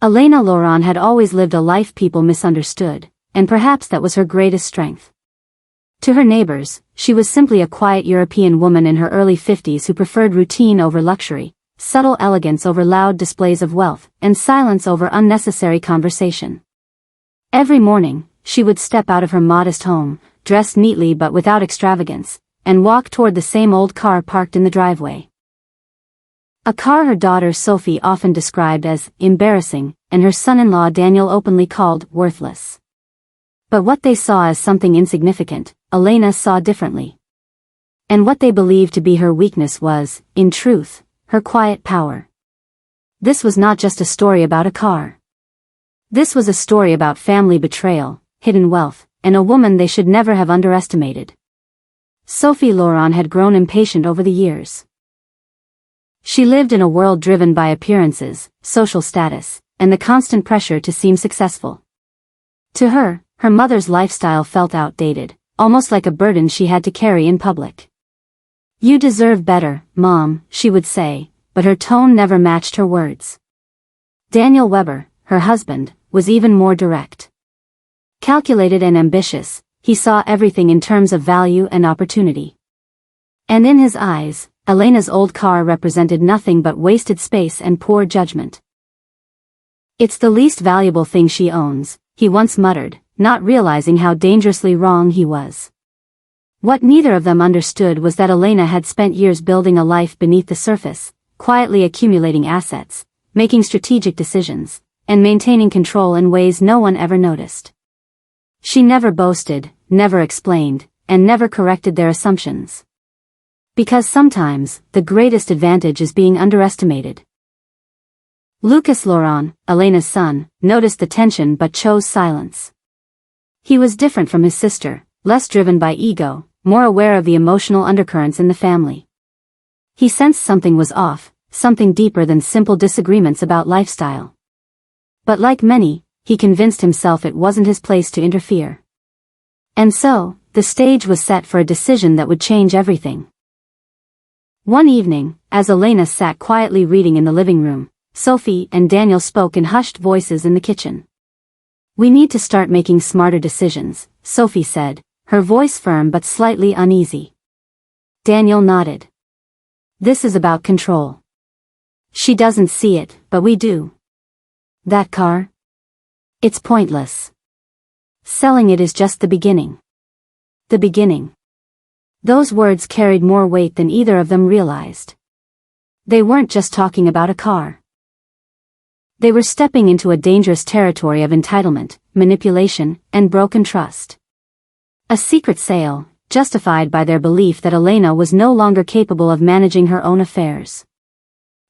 Elena Laurent had always lived a life people misunderstood, and perhaps that was her greatest strength. To her neighbors, she was simply a quiet European woman in her early 50s who preferred routine over luxury, subtle elegance over loud displays of wealth, and silence over unnecessary conversation. Every morning, she would step out of her modest home, dressed neatly but without extravagance, and walk toward the same old car parked in the driveway. A car her daughter Sophie often described as embarrassing, and her son-in-law Daniel openly called worthless. But what they saw as something insignificant, Elena saw differently. And what they believed to be her weakness was, in truth, her quiet power. This was not just a story about a car. This was a story about family betrayal, hidden wealth, and a woman they should never have underestimated. Sophie Laurent had grown impatient over the years. She lived in a world driven by appearances, social status, and the constant pressure to seem successful. To her, her mother's lifestyle felt outdated, almost like a burden she had to carry in public. "You deserve better, Mom," she would say, but her tone never matched her words. Daniel Weber, her husband, was even more direct. Calculated and ambitious, he saw everything in terms of value and opportunity. And in his eyes, Elena's old car represented nothing but wasted space and poor judgment. "It's the least valuable thing she owns," he once muttered, not realizing how dangerously wrong he was. What neither of them understood was that Elena had spent years building a life beneath the surface, quietly accumulating assets, making strategic decisions, and maintaining control in ways no one ever noticed. She never boasted, never explained, and never corrected their assumptions. Because sometimes, the greatest advantage is being underestimated. Lucas Laurent, Elena's son, noticed the tension but chose silence. He was different from his sister, less driven by ego, more aware of the emotional undercurrents in the family. He sensed something was off, something deeper than simple disagreements about lifestyle. But like many, he convinced himself it wasn't his place to interfere. And so, the stage was set for a decision that would change everything. One evening, as Elena sat quietly reading in the living room, Sophie and Daniel spoke in hushed voices in the kitchen. "We need to start making smarter decisions," Sophie said, her voice firm but slightly uneasy. Daniel nodded. "This is about control. She doesn't see it, but we do. That car? It's pointless. Selling it is just the beginning." The beginning. Those words carried more weight than either of them realized. They weren't just talking about a car. They were stepping into a dangerous territory of entitlement, manipulation, and broken trust. A secret sale, justified by their belief that Elena was no longer capable of managing her own affairs.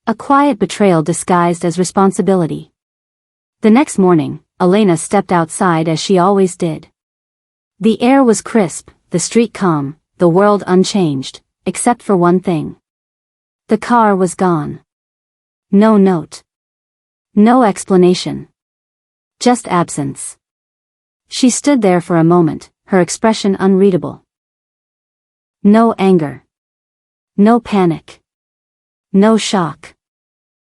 A quiet betrayal disguised as responsibility. The next morning, Elena stepped outside as she always did. The air was crisp, the street calm, the world unchanged, except for one thing. The car was gone. No note. No explanation. Just absence. She stood there for a moment, her expression unreadable. No anger. No panic. No shock.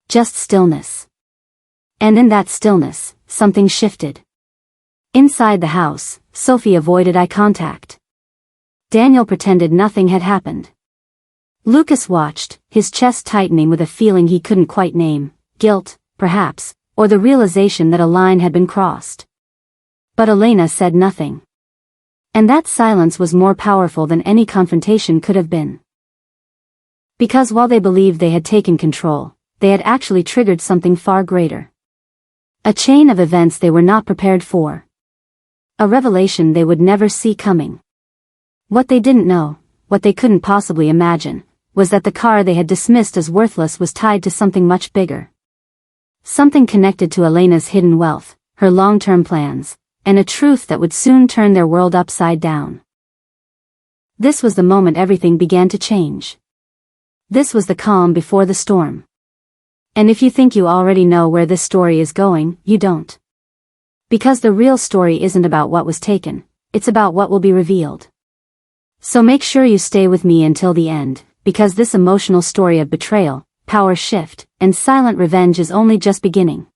Just stillness. And in that stillness, something shifted. Inside the house, Sophie avoided eye contact. Daniel pretended nothing had happened. Lucas watched, his chest tightening with a feeling he couldn't quite name, guilt, perhaps, or the realization that a line had been crossed. But Elena said nothing. And that silence was more powerful than any confrontation could have been. Because while they believed they had taken control, they had actually triggered something far greater. A chain of events they were not prepared for. A revelation they would never see coming. What they didn't know, what they couldn't possibly imagine, was that the car they had dismissed as worthless was tied to something much bigger. Something connected to Elena's hidden wealth, her long-term plans, and a truth that would soon turn their world upside down. This was the moment everything began to change. This was the calm before the storm. And if you think you already know where this story is going, you don't. Because the real story isn't about what was taken, it's about what will be revealed. So make sure you stay with me until the end, because this emotional story of betrayal, power shift, and silent revenge is only just beginning.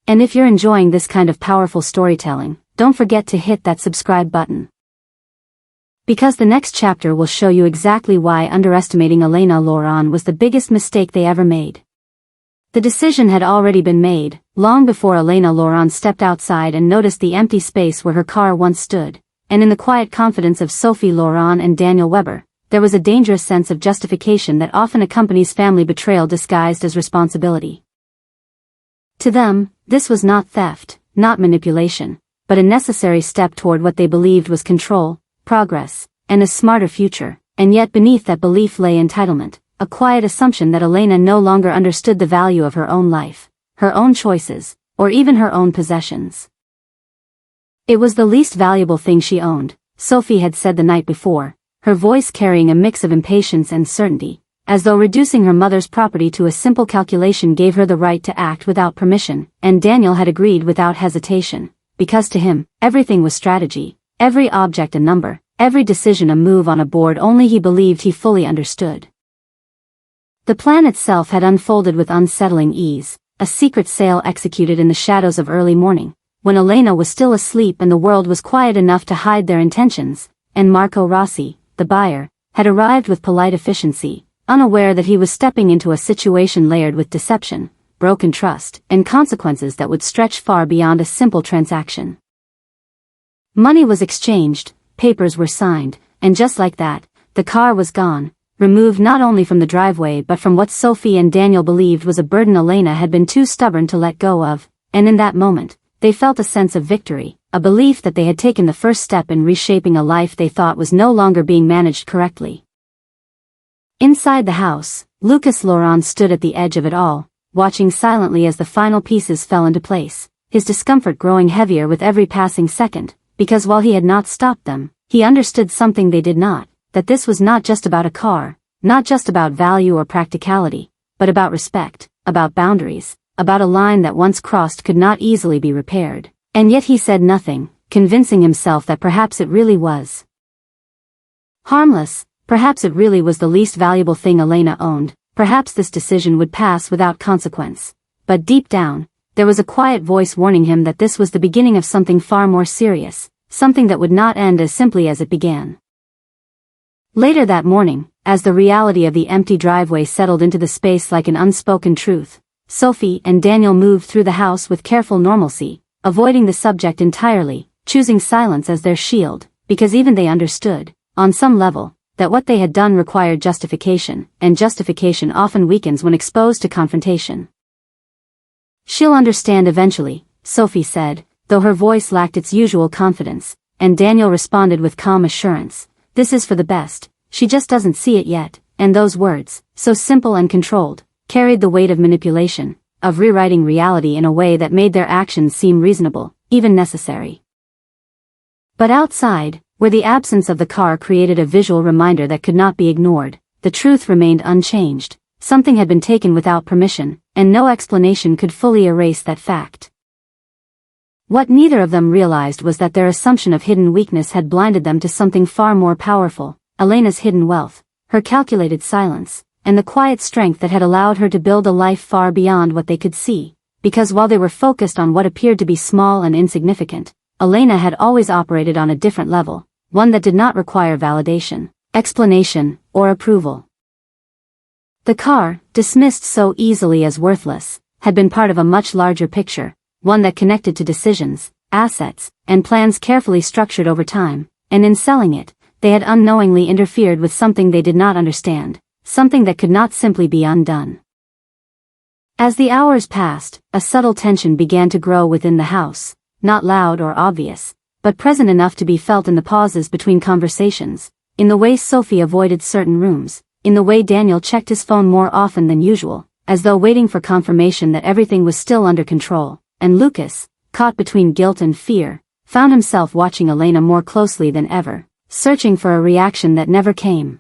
And if you're enjoying this kind of powerful storytelling, don't forget to hit that subscribe button. Because the next chapter will show you exactly why underestimating Elena Laurent was the biggest mistake they ever made. The decision had already been made, long before Elena Laurent stepped outside and noticed the empty space where her car once stood, and in the quiet confidence of Sophie Laurent and Daniel Weber, there was a dangerous sense of justification that often accompanies family betrayal disguised as responsibility. To them, this was not theft, not manipulation, but a necessary step toward what they believed was control, progress, and a smarter future, and yet beneath that belief lay entitlement, a quiet assumption that Elena no longer understood the value of her own life, her own choices, or even her own possessions. It was the least valuable thing she owned, Sophie had said the night before, her voice carrying a mix of impatience and certainty, as though reducing her mother's property to a simple calculation gave her the right to act without permission, and Daniel had agreed without hesitation, because to him, everything was strategy, every object a number, every decision a move on a board only he believed he fully understood. The plan itself had unfolded with unsettling ease, a secret sale executed in the shadows of early morning, when Elena was still asleep and the world was quiet enough to hide their intentions, and Marco Rossi, the buyer, had arrived with polite efficiency, unaware that he was stepping into a situation layered with deception, broken trust, and consequences that would stretch far beyond a simple transaction. Money was exchanged, papers were signed, and just like that, the car was gone, removed not only from the driveway but from what Sophie and Daniel believed was a burden Elena had been too stubborn to let go of, and in that moment, they felt a sense of victory, a belief that they had taken the first step in reshaping a life they thought was no longer being managed correctly. Inside the house, Lucas Laurent stood at the edge of it all, watching silently as the final pieces fell into place, his discomfort growing heavier with every passing second, because while he had not stopped them, he understood something they did not, that this was not just about a car, not just about value or practicality, but about respect, about boundaries, about a line that once crossed could not easily be repaired, and yet he said nothing, convincing himself that perhaps it really was harmless, perhaps it really was the least valuable thing Elena owned, perhaps this decision would pass without consequence, but deep down, there was a quiet voice warning him that this was the beginning of something far more serious, something that would not end as simply as it began. Later that morning, as the reality of the empty driveway settled into the space like an unspoken truth, Sophie and Daniel moved through the house with careful normalcy, avoiding the subject entirely, choosing silence as their shield, because even they understood, on some level, that what they had done required justification, and justification often weakens when exposed to confrontation. "She'll understand eventually," Sophie said, though her voice lacked its usual confidence, and Daniel responded with calm assurance, "This is for the best, she just doesn't see it yet," and those words, so simple and controlled, carried the weight of manipulation, of rewriting reality in a way that made their actions seem reasonable, even necessary. But outside, where the absence of the car created a visual reminder that could not be ignored, the truth remained unchanged. Something had been taken without permission, and no explanation could fully erase that fact. What neither of them realized was that their assumption of hidden weakness had blinded them to something far more powerful, Elena's hidden wealth, her calculated silence, and the quiet strength that had allowed her to build a life far beyond what they could see, because while they were focused on what appeared to be small and insignificant, Elena had always operated on a different level, one that did not require validation, explanation, or approval. The car, dismissed so easily as worthless, had been part of a much larger picture, one that connected to decisions, assets, and plans carefully structured over time, and in selling it, they had unknowingly interfered with something they did not understand, something that could not simply be undone. As the hours passed, a subtle tension began to grow within the house, not loud or obvious, but present enough to be felt in the pauses between conversations, in the way Sophie avoided certain rooms, in the way Daniel checked his phone more often than usual, as though waiting for confirmation that everything was still under control, and Lucas, caught between guilt and fear, found himself watching Elena more closely than ever, searching for a reaction that never came.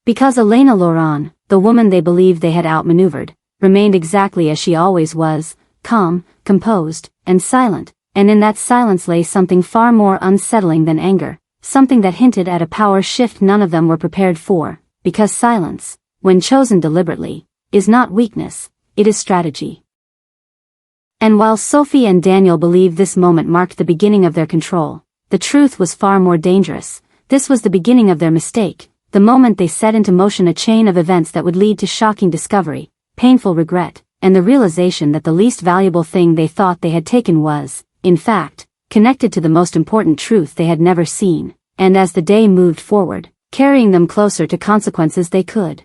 Because Elena Laurent, the woman they believed they had outmaneuvered, remained exactly as she always was, calm, composed, and silent, and in that silence lay something far more unsettling than anger, something that hinted at a power shift none of them were prepared for, because silence, when chosen deliberately, is not weakness, it is strategy. And while Sophie and Daniel believed this moment marked the beginning of their control, the truth was far more dangerous. This was the beginning of their mistake, the moment they set into motion a chain of events that would lead to shocking discovery, painful regret, and the realization that the least valuable thing they thought they had taken was, in fact, connected to the most important truth they had never seen, and as the day moved forward, carrying them closer to consequences they could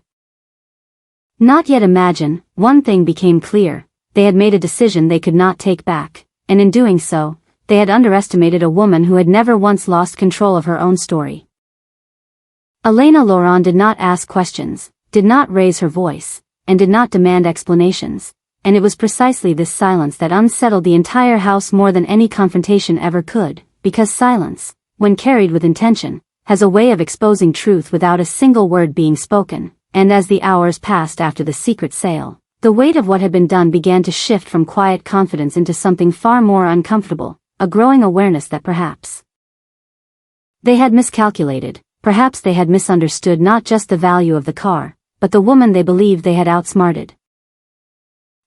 not yet imagine, one thing became clear: they had made a decision they could not take back, and in doing so, they had underestimated a woman who had never once lost control of her own story. Elena Laurent did not ask questions, did not raise her voice, and did not demand explanations, and it was precisely this silence that unsettled the entire house more than any confrontation ever could, because silence, when carried with intention, has a way of exposing truth without a single word being spoken, and as the hours passed after the secret sale, the weight of what had been done began to shift from quiet confidence into something far more uncomfortable, a growing awareness that perhaps they had miscalculated, perhaps they had misunderstood not just the value of the car, but the woman they believed they had outsmarted.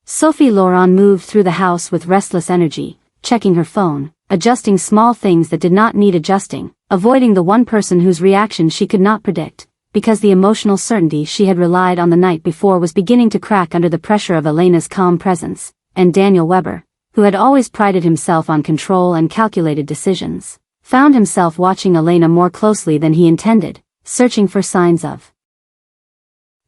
Sophie Laurent moved through the house with restless energy, checking her phone, adjusting small things that did not need adjusting, avoiding the one person whose reaction she could not predict, because the emotional certainty she had relied on the night before was beginning to crack under the pressure of Elena's calm presence, and Daniel Weber, who had always prided himself on control and calculated decisions, found himself watching Elena more closely than he intended, searching for signs of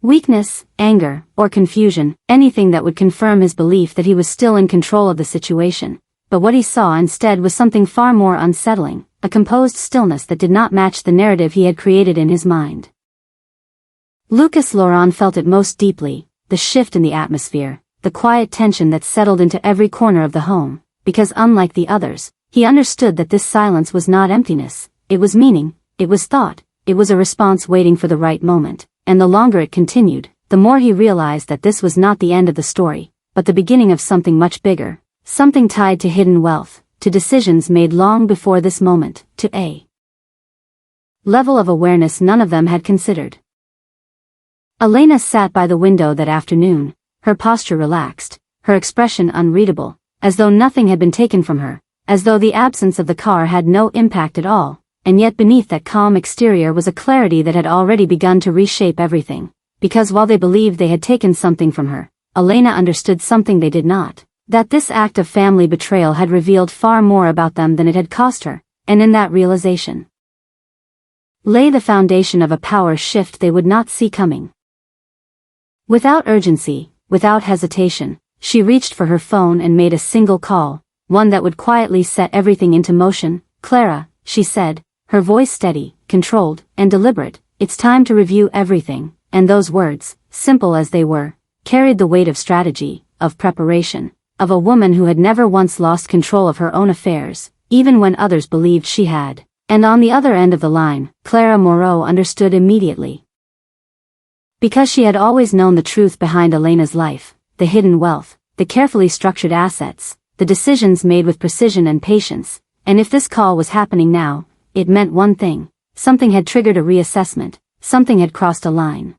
weakness, anger, or confusion, anything that would confirm his belief that he was still in control of the situation. But what he saw instead was something far more unsettling, a composed stillness that did not match the narrative he had created in his mind. Lucas Laurent felt it most deeply, the shift in the atmosphere, the quiet tension that settled into every corner of the home, because unlike the others, he understood that this silence was not emptiness, it was meaning, it was thought, it was a response waiting for the right moment, and the longer it continued, the more he realized that this was not the end of the story, but the beginning of something much bigger, something tied to hidden wealth, to decisions made long before this moment, to a level of awareness none of them had considered. Elena sat by the window that afternoon, her posture relaxed, her expression unreadable, as though nothing had been taken from her, as though the absence of the car had no impact at all, and yet beneath that calm exterior was a clarity that had already begun to reshape everything, because while they believed they had taken something from her, Elena understood something they did not, that this act of family betrayal had revealed far more about them than it had cost her, and in that realization lay the foundation of a power shift they would not see coming. Without urgency, without hesitation, she reached for her phone and made a single call, one that would quietly set everything into motion. "Clara," she said, her voice steady, controlled, and deliberate, "it's time to review everything," and those words, simple as they were, carried the weight of strategy, of preparation, of a woman who had never once lost control of her own affairs, even when others believed she had. And on the other end of the line, Clara Moreau understood immediately. Because she had always known the truth behind Elena's life, the hidden wealth, the carefully structured assets, the decisions made with precision and patience, and if this call was happening now, it meant one thing: something had triggered a reassessment, something had crossed a line.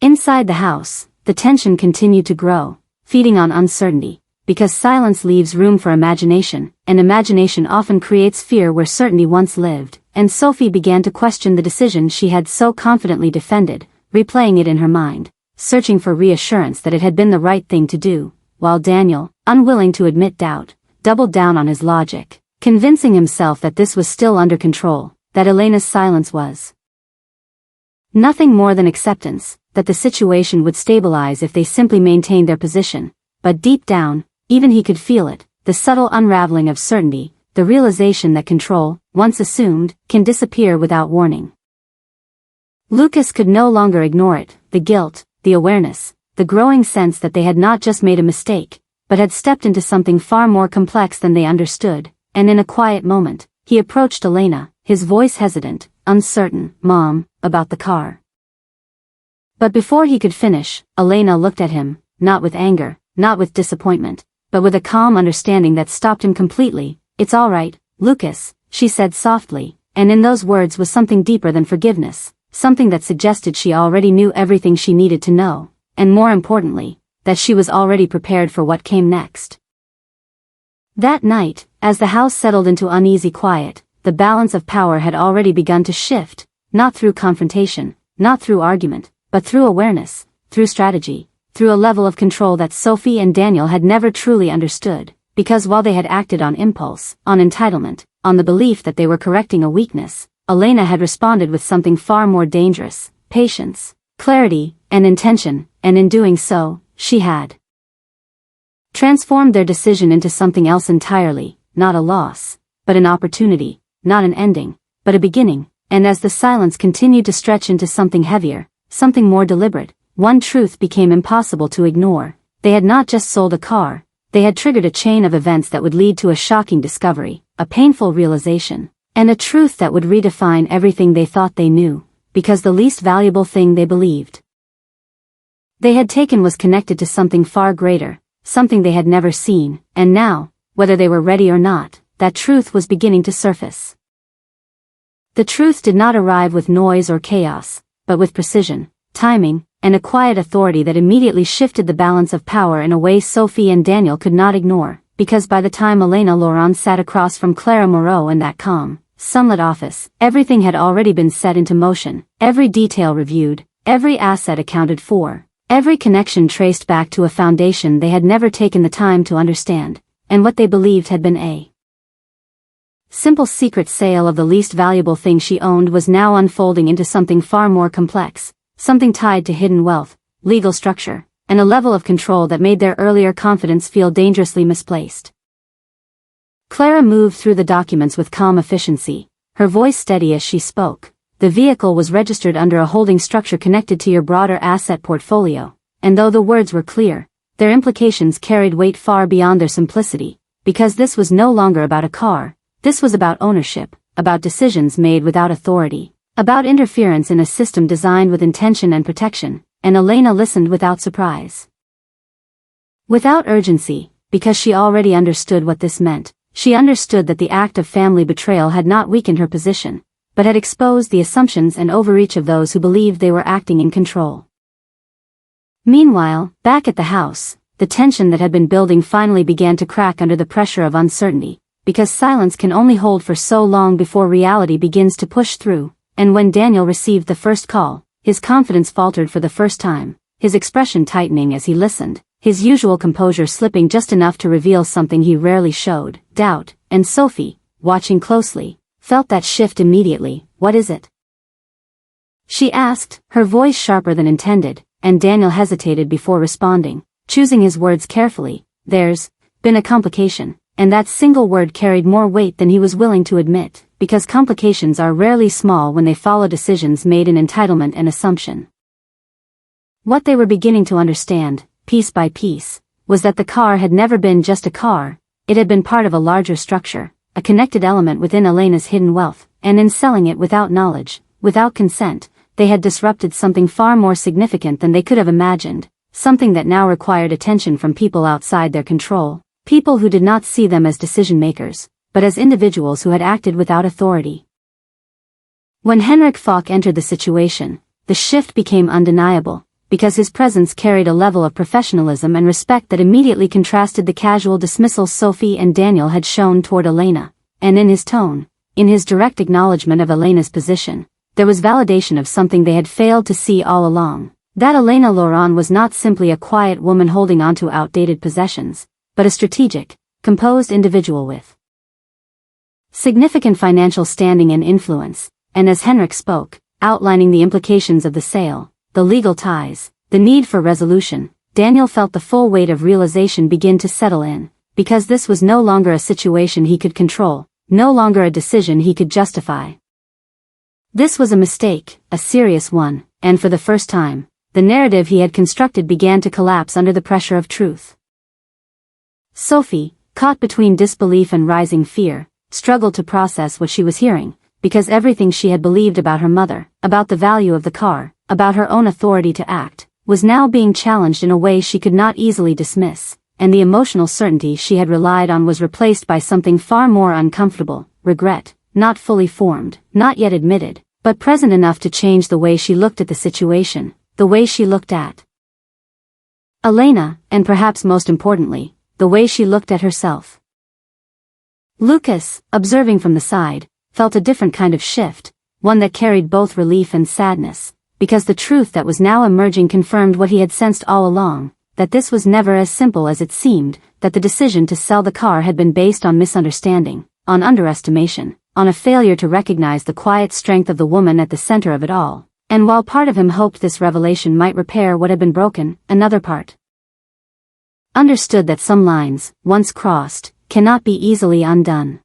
Inside the house, the tension continued to grow, feeding on uncertainty, because silence leaves room for imagination, and imagination often creates fear where certainty once lived, and Sophie began to question the decision she had so confidently defended, replaying it in her mind, searching for reassurance that it had been the right thing to do, while Daniel, unwilling to admit doubt, doubled down on his logic, convincing himself that this was still under control, that Elena's silence was nothing more than acceptance, that the situation would stabilize if they simply maintained their position. But deep down, even he could feel it, the subtle unraveling of certainty, the realization that control, once assumed, can disappear without warning. Lucas could no longer ignore it, the guilt, the awareness, the growing sense that they had not just made a mistake, but had stepped into something far more complex than they understood, and in a quiet moment, he approached Elena, his voice hesitant, uncertain. "Mom, about the car." But before he could finish, Elena looked at him, not with anger, not with disappointment, but with a calm understanding that stopped him completely. "It's all right, Lucas," she said softly, and in those words was something deeper than forgiveness, something that suggested she already knew everything she needed to know, and more importantly, that she was already prepared for what came next. That night, as the house settled into uneasy quiet, the balance of power had already begun to shift, not through confrontation, not through argument, but through awareness, through strategy, through a level of control that Sophie and Daniel had never truly understood, because while they had acted on impulse, on entitlement, on the belief that they were correcting a weakness, Elena had responded with something far more dangerous: patience, clarity, and intention, and in doing so, she had transformed their decision into something else entirely, not a loss, but an opportunity, not an ending, but a beginning. And as the silence continued to stretch into something heavier, something more deliberate, one truth became impossible to ignore: they had not just sold a car, they had triggered a chain of events that would lead to a shocking discovery, a painful realization, and a truth that would redefine everything they thought they knew, because the least valuable thing they believed they had taken was connected to something far greater, something they had never seen, and now, whether they were ready or not, that truth was beginning to surface. The truth did not arrive with noise or chaos, but with precision, timing, and a quiet authority that immediately shifted the balance of power in a way Sophie and Daniel could not ignore, because by the time Elena Laurent sat across from Clara Moreau in that calm, sunlit office, everything had already been set into motion, every detail reviewed, every asset accounted for, every connection traced back to a foundation they had never taken the time to understand, and what they believed had been a simple secret sale of the least valuable thing she owned was now unfolding into something far more complex, something tied to hidden wealth, legal structure, and a level of control that made their earlier confidence feel dangerously misplaced. Clara moved through the documents with calm efficiency, her voice steady as she spoke. The vehicle was registered under a holding structure connected to your broader asset portfolio, and though the words were clear, their implications carried weight far beyond their simplicity, because this was no longer about a car, this was about ownership, about decisions made without authority, about interference in a system designed with intention and protection, and Elena listened without surprise. Without urgency, because she already understood what this meant. She understood that the act of family betrayal had not weakened her position, but had exposed the assumptions and overreach of those who believed they were acting in control. Meanwhile, back at the house, the tension that had been building finally began to crack under the pressure of uncertainty, because silence can only hold for so long before reality begins to push through, and when Daniel received the first call, his confidence faltered for the first time, his expression tightening as he listened, his usual composure slipping just enough to reveal something he rarely showed: doubt. And Sophie, watching closely, felt that shift immediately. "What is it?" she asked, her voice sharper than intended, and Daniel hesitated before responding, choosing his words carefully. "There's been a complication," and that single word carried more weight than he was willing to admit, because complications are rarely small when they follow decisions made in entitlement and assumption. What they were beginning to understand, piece by piece, was that the car had never been just a car, it had been part of a larger structure, a connected element within Elena's hidden wealth, and in selling it without knowledge, without consent, they had disrupted something far more significant than they could have imagined, something that now required attention from people outside their control, people who did not see them as decision makers, but as individuals who had acted without authority. When Henrik Falk entered the situation, the shift became undeniable, because his presence carried a level of professionalism and respect that immediately contrasted the casual dismissal Sophie and Daniel had shown toward Elena, and in his tone, in his direct acknowledgement of Elena's position, there was validation of something they had failed to see all along, that Elena Laurent was not simply a quiet woman holding onto outdated possessions, but a strategic, composed individual with significant financial standing and influence. And as Henrik spoke, outlining the implications of the sale, the legal ties, the need for resolution, Daniel felt the full weight of realization begin to settle in, because this was no longer a situation he could control, no longer a decision he could justify. This was a mistake, a serious one, and for the first time, the narrative he had constructed began to collapse under the pressure of truth. Sophie, caught between disbelief and rising fear, struggled to process what she was hearing, because everything she had believed about her mother, about the value of the car, about her own authority to act, was now being challenged in a way she could not easily dismiss, and the emotional certainty she had relied on was replaced by something far more uncomfortable: regret, not fully formed, not yet admitted, but present enough to change the way she looked at the situation, the way she looked at Elena, and perhaps most importantly, the way she looked at herself. Lucas, observing from the side, felt a different kind of shift, one that carried both relief and sadness, because the truth that was now emerging confirmed what he had sensed all along, that this was never as simple as it seemed, that the decision to sell the car had been based on misunderstanding, on underestimation, on a failure to recognize the quiet strength of the woman at the center of it all. And while part of him hoped this revelation might repair what had been broken, another part understood that some lines, once crossed, cannot be easily undone.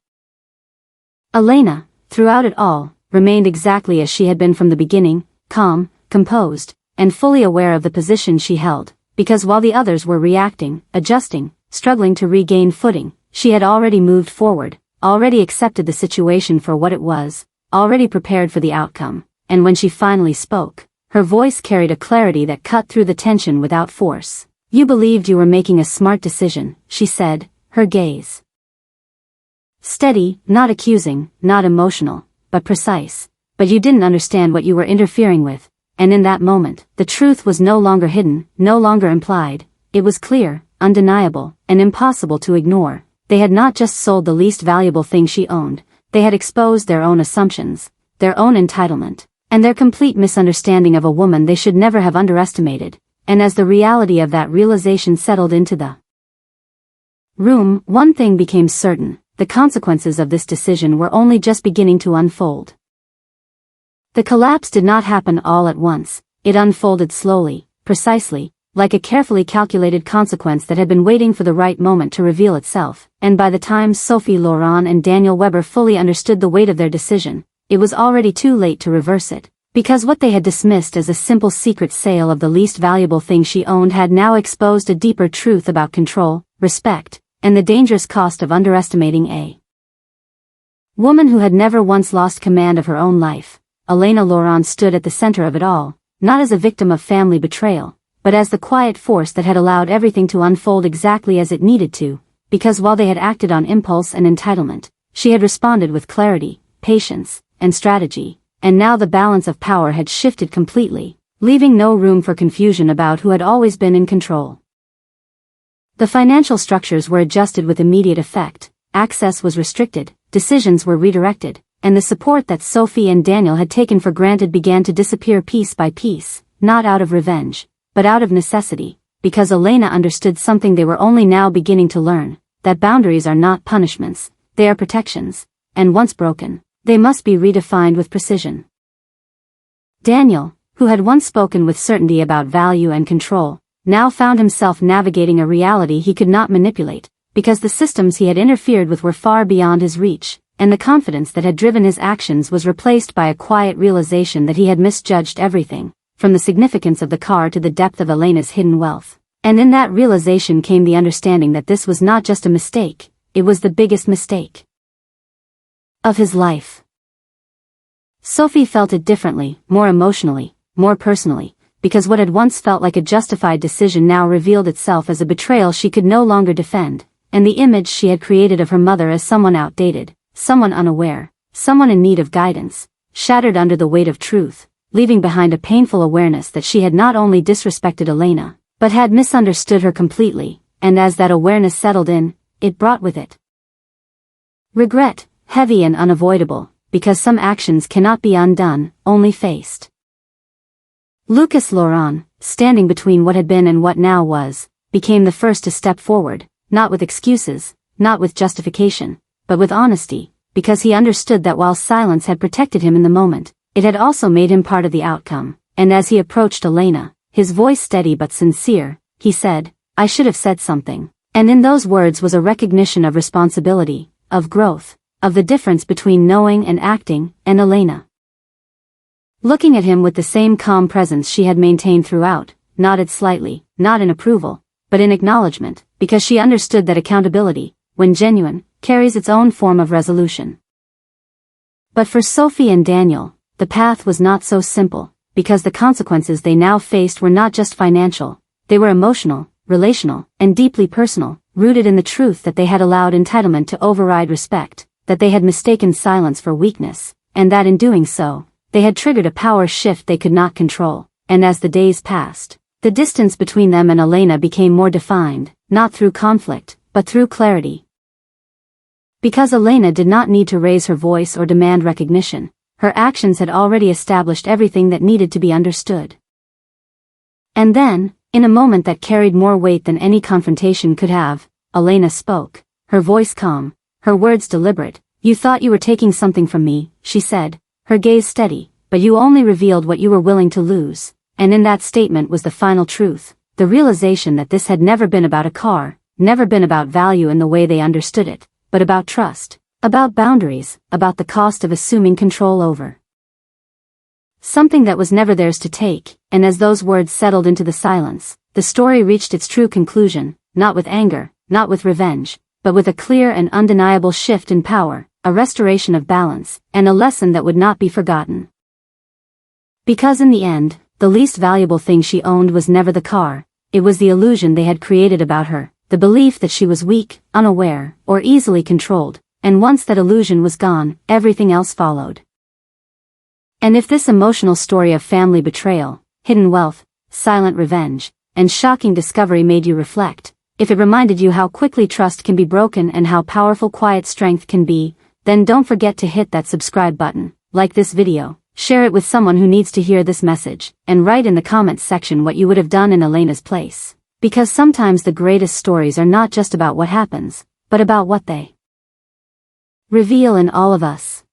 Elena, throughout it all, remained exactly as she had been from the beginning, calm, composed, and fully aware of the position she held, because while the others were reacting, adjusting, struggling to regain footing, she had already moved forward, already accepted the situation for what it was, already prepared for the outcome. And when she finally spoke, her voice carried a clarity that cut through the tension without force. "You believed you were making a smart decision," she said, her gaze steady, not accusing, not emotional, but precise. "But you didn't understand what you were interfering with." And in that moment, the truth was no longer hidden, no longer implied. It was clear, undeniable, and impossible to ignore. They had not just sold the least valuable thing she owned, they had exposed their own assumptions, their own entitlement, and their complete misunderstanding of a woman they should never have underestimated. And as the reality of that realization settled into the room, one thing became certain: the consequences of this decision were only just beginning to unfold. The collapse did not happen all at once, it unfolded slowly, precisely, like a carefully calculated consequence that had been waiting for the right moment to reveal itself. And by the time Sophie Laurent and Daniel Weber fully understood the weight of their decision, it was already too late to reverse it, because what they had dismissed as a simple secret sale of the least valuable thing she owned had now exposed a deeper truth about control, respect, and the dangerous cost of underestimating a woman who had never once lost command of her own life. Elena Laurent stood at the center of it all, not as a victim of family betrayal, but as the quiet force that had allowed everything to unfold exactly as it needed to, because while they had acted on impulse and entitlement, she had responded with clarity, patience, and strategy, and now the balance of power had shifted completely, leaving no room for confusion about who had always been in control. The financial structures were adjusted with immediate effect, access was restricted, decisions were redirected, and the support that Sophie and Daniel had taken for granted began to disappear piece by piece, not out of revenge, but out of necessity, because Elena understood something they were only now beginning to learn, that boundaries are not punishments, they are protections, and once broken, they must be redefined with precision. Daniel, who had once spoken with certainty about value and control, now found himself navigating a reality he could not manipulate, because the systems he had interfered with were far beyond his reach, and the confidence that had driven his actions was replaced by a quiet realization that he had misjudged everything, from the significance of the car to the depth of Elena's hidden wealth. And in that realization came the understanding that this was not just a mistake, it was the biggest mistake of his life. Sophie felt it differently, more emotionally, more personally, because what had once felt like a justified decision now revealed itself as a betrayal she could no longer defend, and the image she had created of her mother as someone outdated, someone unaware, someone in need of guidance, shattered under the weight of truth, leaving behind a painful awareness that she had not only disrespected Elena, but had misunderstood her completely, and as that awareness settled in, it brought with it regret, heavy and unavoidable, because some actions cannot be undone, only faced. Lucas Laurent, standing between what had been and what now was, became the first to step forward, not with excuses, not with justification, but with honesty, because he understood that while silence had protected him in the moment, it had also made him part of the outcome. And as he approached Elena, his voice steady but sincere, he said, "I should have said something." And in those words was a recognition of responsibility, of growth, of the difference between knowing and acting. And Elena, looking at him with the same calm presence she had maintained throughout, nodded slightly, not in approval, but in acknowledgement, because she understood that accountability, when genuine, carries its own form of resolution. But for Sophie and Daniel, the path was not so simple, because the consequences they now faced were not just financial, they were emotional, relational, and deeply personal, rooted in the truth that they had allowed entitlement to override respect, that they had mistaken silence for weakness, and that in doing so, they had triggered a power shift they could not control. And as the days passed, The distance between them and Elena became more defined, not through conflict, but through clarity. Because Elena did not need to raise her voice or demand recognition, her actions had already established everything that needed to be understood. And then, in a moment that carried more weight than any confrontation could have, Elena spoke, her voice calm, her words deliberate. "You thought you were taking something from me," she said, her gaze steady, "but you only revealed what you were willing to lose." And in that statement was the final truth, the realization that this had never been about a car, never been about value in the way they understood it, but about trust, about boundaries, about the cost of assuming control over something that was never theirs to take. And as those words settled into the silence, the story reached its true conclusion, not with anger, not with revenge, but with a clear and undeniable shift in power, a restoration of balance, and a lesson that would not be forgotten. Because in the end, the least valuable thing she owned was never the car, it was the illusion they had created about her, the belief that she was weak, unaware, or easily controlled, and once that illusion was gone, everything else followed. And if this emotional story of family betrayal, hidden wealth, silent revenge, and shocking discovery made you reflect, if it reminded you how quickly trust can be broken and how powerful quiet strength can be, then don't forget to hit that subscribe button, like this video, share it with someone who needs to hear this message, and write in the comments section what you would have done in Elena's place. Because sometimes the greatest stories are not just about what happens, but about what they reveal in all of us.